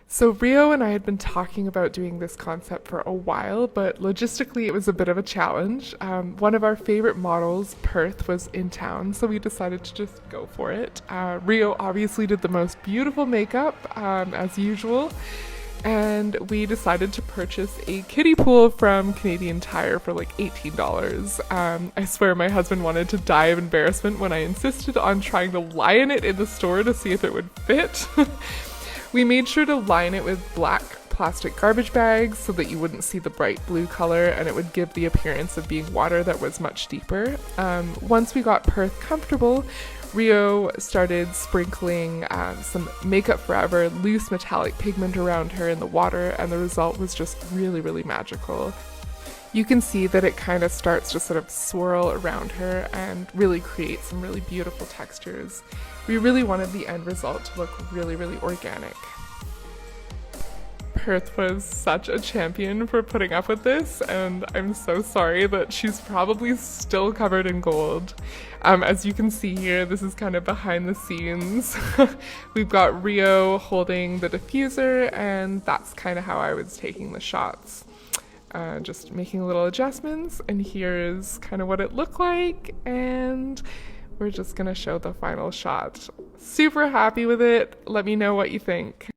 So Rio and I had been talking about doing this concept for a while, but logistically it was a bit of a challenge. One of our favorite models, Perth, was in town, so we decided to just go for it. Rio obviously did the most beautiful makeup, as usual, and we decided to purchase a kiddie pool from Canadian Tire for like $18. I swear my husband wanted to die of embarrassment when I insisted on trying to lie in it in the store to see if it would fit. We made sure to line it with black plastic garbage bags so that you wouldn't see the bright blue color and it would give the appearance of being water that was much deeper. Once we got Perth comfortable, Rio started sprinkling some Makeup Forever loose metallic pigment around her in the water, and the result was just really, really magical. You can see that it kind of starts to sort of swirl around her and really create some really beautiful textures. We really wanted the end result to look really, really organic. Perth was such a champion for putting up with this, and I'm so sorry that she's probably still covered in gold. As you can see here, this is kind of behind the scenes. We've got Rio holding the diffuser, and that's kind of how I was taking the shots. Just making little adjustments, and here's kind of what it looked like, and we're just gonna show the final shot. Super happy with it. Let me know what you think.